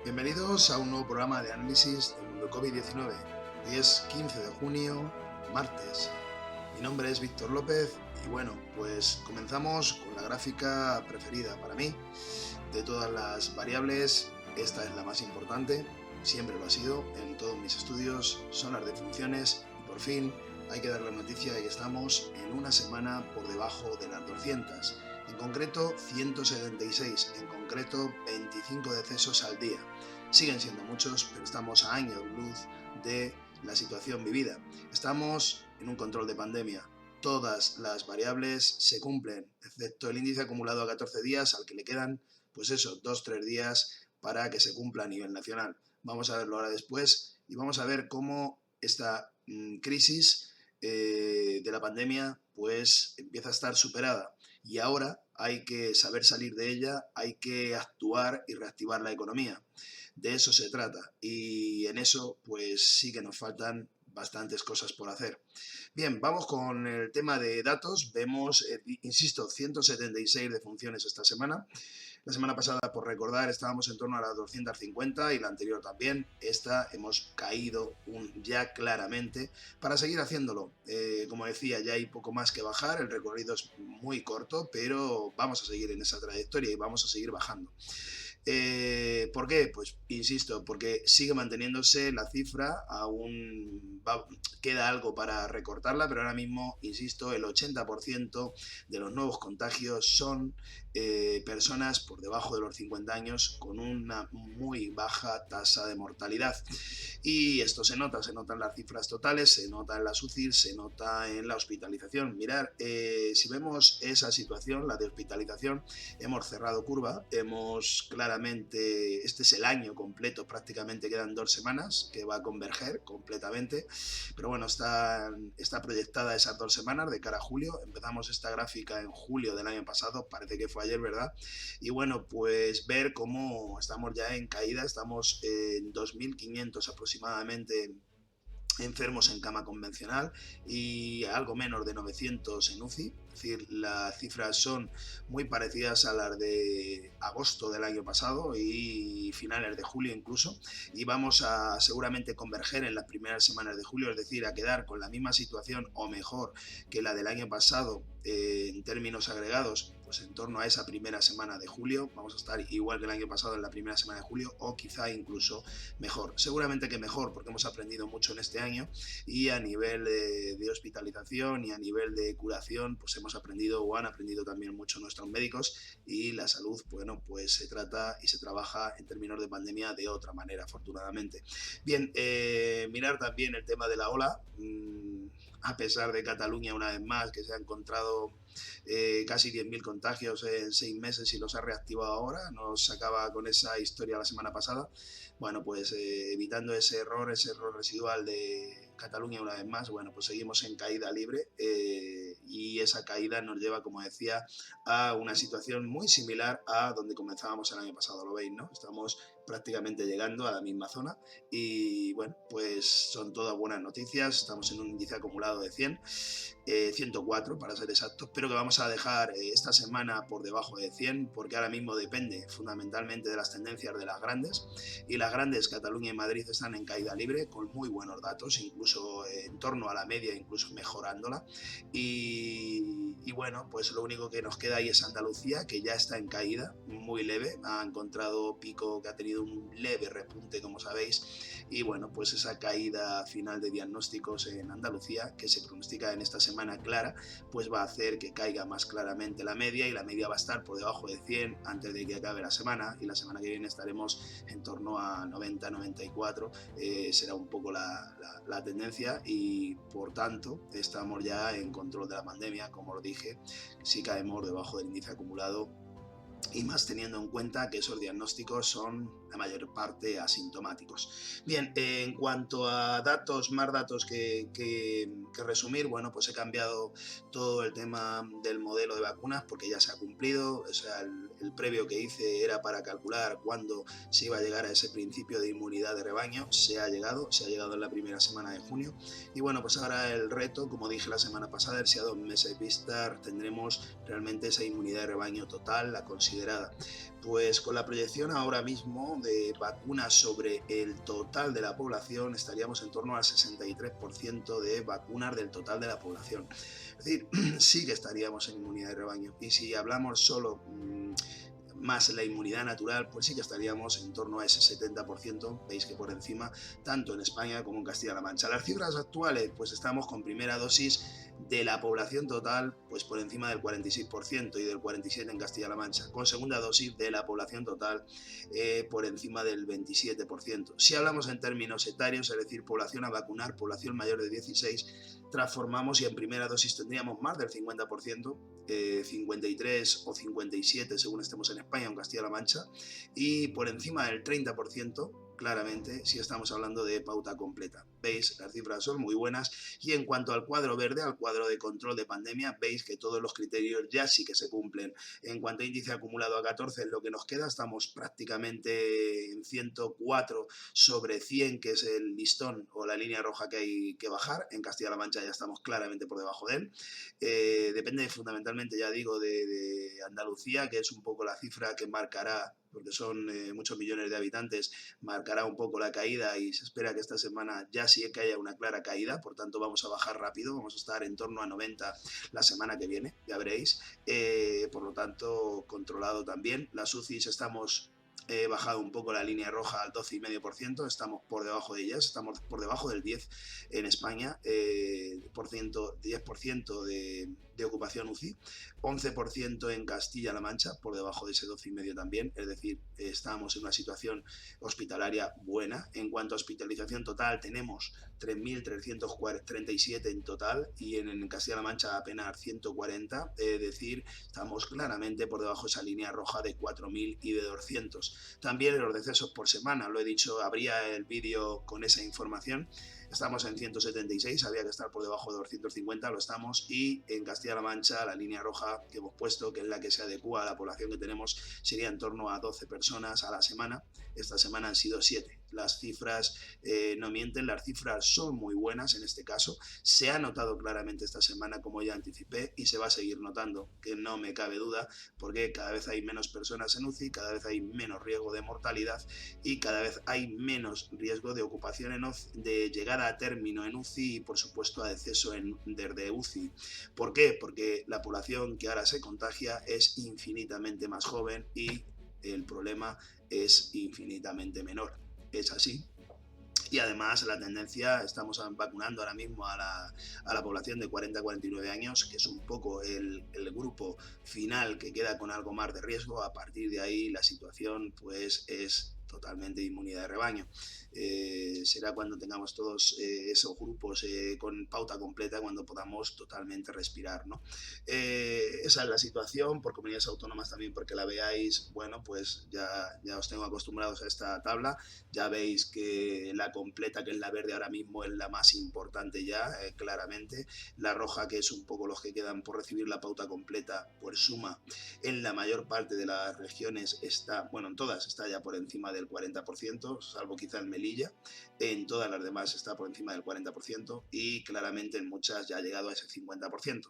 Bienvenidos a un nuevo programa de análisis del mundo COVID-19. Hoy es 15 de junio, martes. Mi nombre es Víctor López y bueno, pues comenzamos con la gráfica preferida para mí. De todas las variables, esta es la más importante, siempre lo ha sido en todos mis estudios, son las de funciones y por fin hay que dar la noticia de que estamos en una semana por debajo de las 200. En concreto 176, en concreto 25 decesos al día. Siguen siendo muchos, pero estamos a años luz de la situación vivida. Estamos en un control de pandemia. Todas las variables se cumplen, excepto el índice acumulado a 14 días, al que le quedan, pues eso, 2-3 días para que se cumpla a nivel nacional. Vamos a verlo ahora después y vamos a ver cómo esta crisis de la pandemia pues empieza a estar superada y ahora hay que saber salir de ella, hay que actuar y reactivar la economía. De eso se trata y en eso pues sí que nos faltan bastantes cosas por hacer. Bien, vamos con el tema de datos. Vemos, insisto, 176 defunciones esta semana. La semana pasada, por recordar, estábamos en torno a las 250 y la anterior también. Esta hemos caído ya claramente para seguir haciéndolo. Como decía, ya hay poco más que bajar, el recorrido es muy corto, pero vamos a seguir en esa trayectoria y vamos a seguir bajando. ¿Por qué? Pues insisto, porque sigue manteniéndose la cifra, queda algo para recortarla, pero ahora mismo, insisto, el 80% de los nuevos contagios son personas por debajo de los 50 años con una muy baja tasa de mortalidad. Y esto se nota en las cifras totales, se nota en las UCI, se nota en la hospitalización. Mirar, si vemos esa situación, la de hospitalización, hemos cerrado curva, este es el año completo, prácticamente quedan 2 semanas que va a converger completamente, pero bueno, está proyectada esas 2 semanas de cara a julio. Empezamos esta gráfica en julio del año pasado, parece que fue ayer, ¿verdad? Y bueno, pues ver cómo estamos ya en caída, estamos en 2.500 aproximadamente enfermos en cama convencional y algo menos de 900 en UCI. Es decir, las cifras son muy parecidas a las de agosto del año pasado y finales de julio incluso, y vamos a seguramente converger en las primeras semanas de julio, es decir, a quedar con la misma situación o mejor que la del año pasado en términos agregados, pues en torno a esa primera semana de julio. Vamos a estar igual que el año pasado en la primera semana de julio o quizá incluso mejor. Seguramente que mejor, porque hemos aprendido mucho en este año y a nivel de hospitalización y a nivel de curación, pues hemos aprendido o han aprendido también mucho nuestros médicos, y la salud, bueno, pues se trata y se trabaja en términos de pandemia de otra manera, afortunadamente. Bien, mirar también el tema de la ola. A pesar de Cataluña, una vez más, que se ha encontrado casi 10.000 contagios en 6 meses y los ha reactivado ahora, nos sacaba con esa historia la semana pasada. Bueno, pues evitando ese error residual de Cataluña una vez más, bueno, pues seguimos en caída libre y esa caída nos lleva, como decía, a una situación muy similar a donde comenzábamos el año pasado, lo veis, ¿no? Estamos prácticamente llegando a la misma zona y bueno, pues son todas buenas noticias. Estamos en un índice acumulado de 100, 104 para ser exactos, pero que vamos a dejar esta semana por debajo de 100 porque ahora mismo depende fundamentalmente de las tendencias de las grandes, y las grandes, Cataluña y Madrid, están en caída libre con muy buenos datos, incluso en torno a la media, incluso mejorándola, y bueno, pues lo único que nos queda ahí es Andalucía, que ya está en caída muy leve, ha encontrado pico que ha tenido un leve repunte, como sabéis, y bueno, pues esa caída final de diagnósticos en Andalucía, que se pronostica en esta semana clara, pues va a hacer que caiga más claramente la media, y la media va a estar por debajo de 100 antes de que acabe la semana, y la semana que viene estaremos en torno a 90-94, será un poco la tendencia, y por tanto estamos ya en control de la pandemia, como os dije, si caemos debajo del índice acumulado, y más teniendo en cuenta que esos diagnósticos son la mayor parte asintomáticos. Bien, en cuanto a datos, más datos que resumir, bueno, pues he cambiado todo el tema del modelo de vacunas porque ya se ha cumplido. O sea, el previo que hice era para calcular cuándo se iba a llegar a ese principio de inmunidad de rebaño. Se ha llegado en la primera semana de junio, y bueno, pues ahora el reto, como dije la semana pasada, es si a 2 meses vista tendremos realmente esa inmunidad de rebaño total, la considerada. Pues con la proyección ahora mismo de vacunas sobre el total de la población, estaríamos en torno al 63% de vacunas del total de la población. Es decir, sí que estaríamos en inmunidad de rebaño. Y si hablamos solo más la inmunidad natural, pues sí que estaríamos en torno a ese 70%, veis que por encima, tanto en España como en Castilla-La Mancha. Las cifras actuales, pues estamos con primera dosis de la población total, pues por encima del 46% y del 47% en Castilla-La Mancha, con segunda dosis de la población total por encima del 27%. Si hablamos en términos etarios, es decir, población a vacunar, población mayor de 16, transformamos y en primera dosis tendríamos más del 50%, 53 o 57 según estemos en España o en Castilla-La Mancha, y por encima del 30%, claramente, si estamos hablando de pauta completa. Veis, las cifras son muy buenas y en cuanto al cuadro verde, al cuadro de control de pandemia, veis que todos los criterios ya sí que se cumplen. En cuanto a índice acumulado a 14, en lo que nos queda, estamos prácticamente en 104 sobre 100, que es el listón o la línea roja que hay que bajar. En Castilla-La Mancha ya estamos claramente por debajo de él. Depende fundamentalmente, ya digo, de Andalucía, que es un poco la cifra que marcará, porque son muchos millones de habitantes, marcará un poco la caída y se espera que esta semana ya sí que haya una clara caída, por tanto vamos a bajar rápido, vamos a estar en torno a 90 la semana que viene, ya veréis, por lo tanto controlado también. Las UCIs estamos bajado un poco la línea roja al 12,5%, estamos por debajo de ellas, estamos por debajo del 10% en España, 10% de ocupación UCI, 11% en Castilla-La Mancha, por debajo de ese 12,5% también, es decir, estamos en una situación hospitalaria buena. En cuanto a hospitalización total, tenemos 3.337 en total y en Castilla-La Mancha apenas 140, es decir, estamos claramente por debajo de esa línea roja de 4.000 y de 200. También en los decesos por semana, lo he dicho, habría el vídeo con esa información. Estamos en 176, había que estar por debajo de 250, lo estamos, y en Castilla-La Mancha la línea roja que hemos puesto, que es la que se adecua a la población que tenemos, sería en torno a 12 personas a la semana. Esta semana han sido 7. Las cifras no mienten, las cifras son muy buenas en este caso. Se ha notado claramente esta semana, como ya anticipé, y se va a seguir notando, que no me cabe duda, porque cada vez hay menos personas en UCI, cada vez hay menos riesgo de mortalidad y cada vez hay menos riesgo de ocupación en UCI, de llegada a término en UCI y por supuesto a deceso desde UCI. ¿Por qué? Porque la población que ahora se contagia es infinitamente más joven y el problema es infinitamente menor. Es así. Y además la tendencia, estamos vacunando ahora mismo a la población de 40 a 49 años, que es un poco el grupo final que queda con algo más de riesgo. A partir de ahí la situación pues es totalmente inmunidad de rebaño. Será cuando tengamos todos esos grupos con pauta completa, cuando podamos totalmente respirar, ¿no? Esa es la situación, por comunidades autónomas también, porque la veáis, bueno, pues ya os tengo acostumbrados a esta tabla, ya veis que la completa, que es la verde ahora mismo, es la más importante ya, claramente. La roja, que es un poco los que quedan por recibir la pauta completa, pues suma en la mayor parte de las regiones está, bueno, en todas está ya por encima del 40%, salvo quizá en Melilla. En todas las demás está por encima del 40% y claramente en muchas ya ha llegado a ese 50%.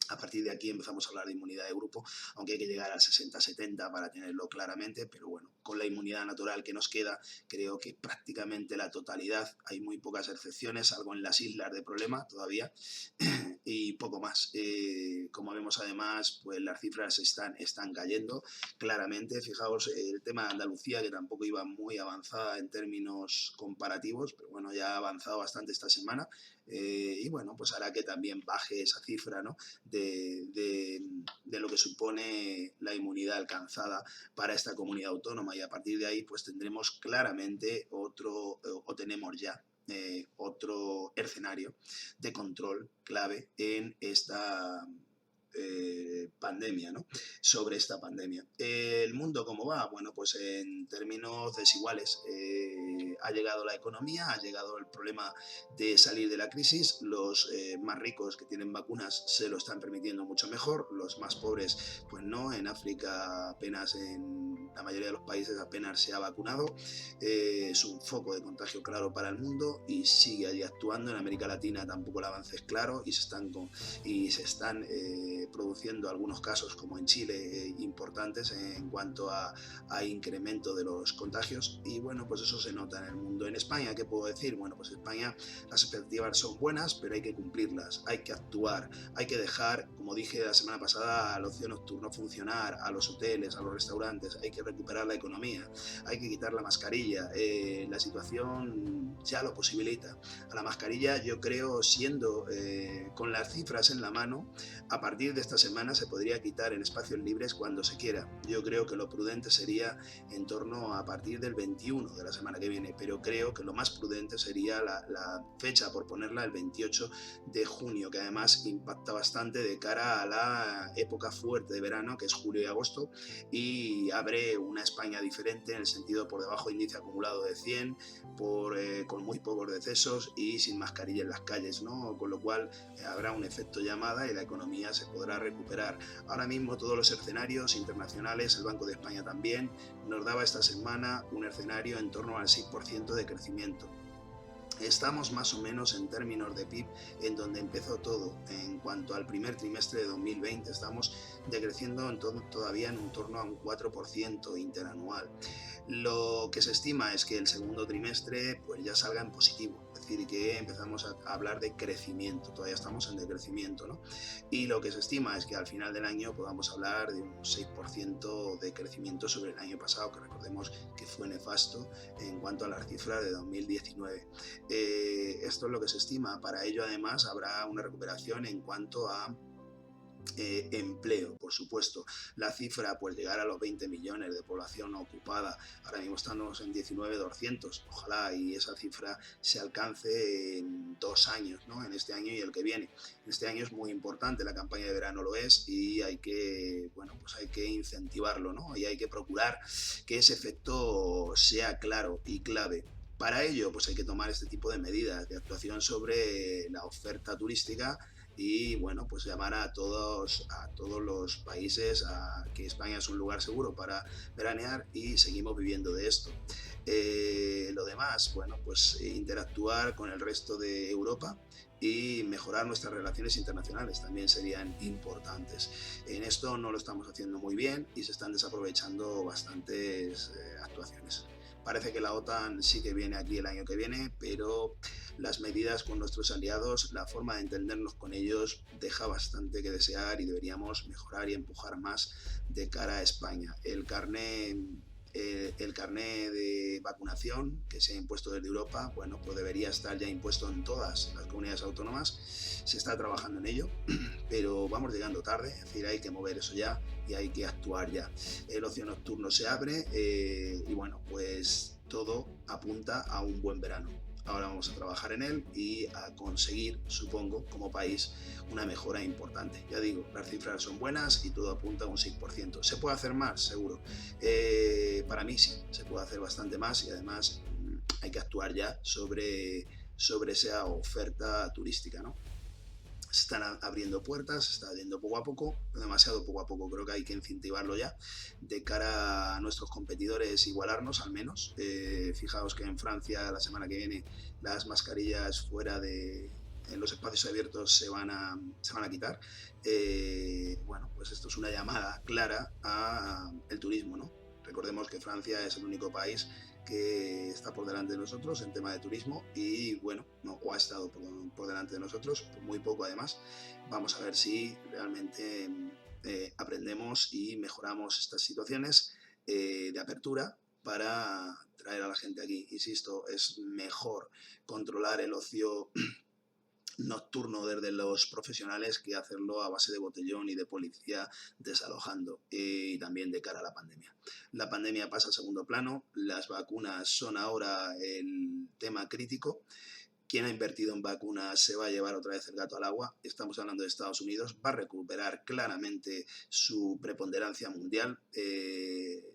A partir de aquí empezamos a hablar de inmunidad de grupo, aunque hay que llegar al 60-70 para tenerlo claramente, pero bueno, con la inmunidad natural que nos queda, creo que prácticamente la totalidad, hay muy pocas excepciones, salvo en las islas de problema todavía, y poco más. Como vemos además, pues las cifras están cayendo claramente. Fijaos el tema de Andalucía, que tampoco iba muy avanzada en términos comparativos, pero bueno, ya ha avanzado bastante esta semana. Y bueno, pues hará que también baje esa cifra, ¿no? de lo que supone la inmunidad alcanzada para esta comunidad autónoma, y a partir de ahí pues tendremos claramente tenemos ya otro escenario de control clave en esta pandemia, ¿no? Sobre esta pandemia. ¿El mundo cómo va? Bueno, pues en términos desiguales. Ha llegado la economía, ha llegado el problema de salir de la crisis. Los más ricos que tienen vacunas se lo están permitiendo mucho mejor, los más pobres pues no. En África apenas en la mayoría de los países apenas se ha vacunado, es un foco de contagio claro para el mundo y sigue allí actuando. En América Latina tampoco el avance es claro y se están produciendo algunos casos, como en Chile, importantes en cuanto a incremento de los contagios, y bueno, pues eso se nota en el mundo. En España, ¿qué puedo decir? Bueno, pues en España las expectativas son buenas, pero hay que cumplirlas, hay que actuar, hay que dejar, como dije la semana pasada, al ocio nocturno funcionar, a los hoteles, a los restaurantes, hay que recuperar la economía, hay que quitar la mascarilla, la situación ya lo posibilita. A la mascarilla, yo creo, siendo con las cifras en la mano, a partir de esta semana se podría quitar en espacios libres cuando se quiera. Yo creo que lo prudente sería en torno a partir del 21 de la semana que viene, pero creo que lo más prudente sería la fecha, por ponerla, el 28 de junio, que además impacta bastante de cara a la época fuerte de verano, que es julio y agosto, y abre una España diferente en el sentido por debajo de índice acumulado de 100, con muy pocos decesos y sin mascarilla en las calles, ¿no? Con lo cual habrá un efecto llamada y la economía se podrá recuperar. Ahora mismo todos los escenarios internacionales, el Banco de España también, nos daba esta semana un escenario en torno al 6% de crecimiento. Estamos más o menos en términos de PIB en donde empezó todo. En cuanto al primer trimestre de 2020, estamos decreciendo todavía en torno a un 4% interanual. Lo que se estima es que el segundo trimestre pues ya salga en positivo, es decir, que empezamos a hablar de crecimiento, todavía estamos en decrecimiento, ¿no? Y lo que se estima es que al final del año podamos hablar de un 6% de crecimiento sobre el año pasado, que recordemos que fue nefasto en cuanto a las cifras de 2019. Esto es lo que se estima. Para ello, además, habrá una recuperación en cuanto a empleo, por supuesto. La cifra, pues llegar a los 20 millones de población ocupada. Ahora mismo estamos en 19.200. Ojalá y esa cifra se alcance en 2 años, ¿no? En este año y el que viene. En este año es muy importante, la campaña de verano lo es, y hay que, bueno, pues hay que incentivarlo, ¿no? Y hay que procurar que ese efecto sea claro y clave. Para ello, pues hay que tomar este tipo de medidas de actuación sobre la oferta turística y, bueno, pues llamar a todos los países a que España es un lugar seguro para veranear y seguimos viviendo de esto. Lo demás, bueno, pues interactuar con el resto de Europa y mejorar nuestras relaciones internacionales también serían importantes. En esto no lo estamos haciendo muy bien y se están desaprovechando bastantes actuaciones. Parece que la OTAN sí que viene aquí el año que viene, pero las medidas con nuestros aliados, la forma de entendernos con ellos deja bastante que desear y deberíamos mejorar y empujar más de cara a España. El carné de vacunación que se ha impuesto desde Europa, bueno, pues debería estar ya impuesto en todas las comunidades autónomas. Se está trabajando en ello, pero vamos llegando tarde, es decir, hay que mover eso ya y hay que actuar ya. El ocio nocturno se abre y bueno, pues todo apunta a un buen verano. Ahora vamos a trabajar en él y a conseguir, supongo, como país, una mejora importante. Ya digo, las cifras son buenas y todo apunta a un 6%. ¿Se puede hacer más? Seguro. Para mí sí, se puede hacer bastante más y además hay que actuar ya sobre esa oferta turística, ¿no? Se están abriendo puertas, se está abriendo poco a poco, demasiado poco a poco, creo que hay que incentivarlo ya, de cara a nuestros competidores, igualarnos al menos. Fijaos que en Francia la semana que viene las mascarillas en los espacios abiertos se van a quitar. Bueno, pues esto es una llamada clara a el turismo, ¿no? Recordemos que Francia es el único país que está por delante de nosotros en tema de turismo y bueno, no, o ha estado por delante de nosotros, por muy poco además. Vamos a ver si realmente aprendemos y mejoramos estas situaciones de apertura para traer a la gente aquí. Insisto, es mejor controlar el ocio nocturno desde los profesionales que hacerlo a base de botellón y de policía desalojando, y también de cara a la pandemia. La pandemia pasa a segundo plano, las vacunas son ahora el tema crítico quien ha invertido en vacunas se va a llevar otra vez el gato al agua. Estamos hablando de Estados Unidos, va a recuperar claramente su preponderancia mundial.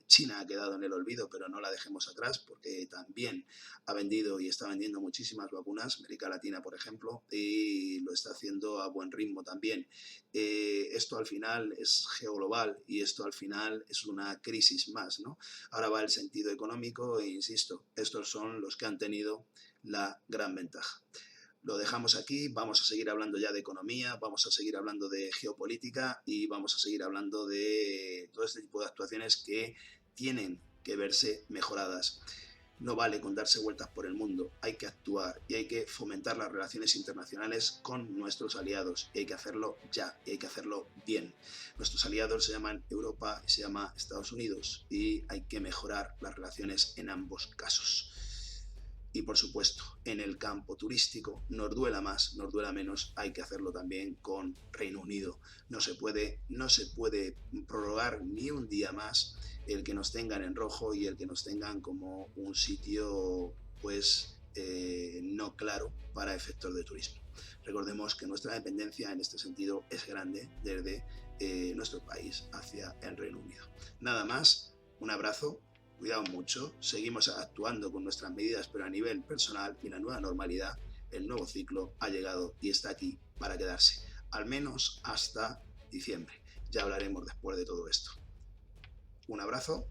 China ha quedado en el olvido, pero no la dejemos atrás porque también ha vendido y está vendiendo muchísimas vacunas, América Latina por ejemplo, y lo está haciendo a buen ritmo también. Esto al final es geoglobal y esto al final es una crisis más, ¿no? Ahora va el sentido económico e insisto, estos son los que han tenido la gran ventaja. Lo dejamos aquí, vamos a seguir hablando ya de economía, vamos a seguir hablando de geopolítica y vamos a seguir hablando de todo este tipo de actuaciones que tienen que verse mejoradas. No vale con darse vueltas por el mundo, hay que actuar y hay que fomentar las relaciones internacionales con nuestros aliados y hay que hacerlo ya y hay que hacerlo bien. Nuestros aliados se llaman Europa y se llama Estados Unidos y hay que mejorar las relaciones en ambos casos. Y por supuesto, en el campo turístico, nos duela más, nos duela menos, hay que hacerlo también con Reino Unido. No se puede prorrogar ni un día más el que nos tengan en rojo y el que nos tengan como un sitio pues no claro para efectos de turismo. Recordemos que nuestra dependencia en este sentido es grande desde nuestro país hacia el Reino Unido. Nada más, un abrazo. Cuidado mucho, seguimos actuando con nuestras medidas, pero a nivel personal y la nueva normalidad, el nuevo ciclo ha llegado y está aquí para quedarse, al menos hasta diciembre. Ya hablaremos después de todo esto. Un abrazo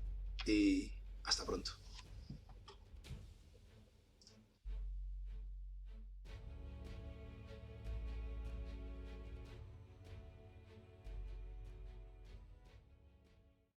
y hasta pronto.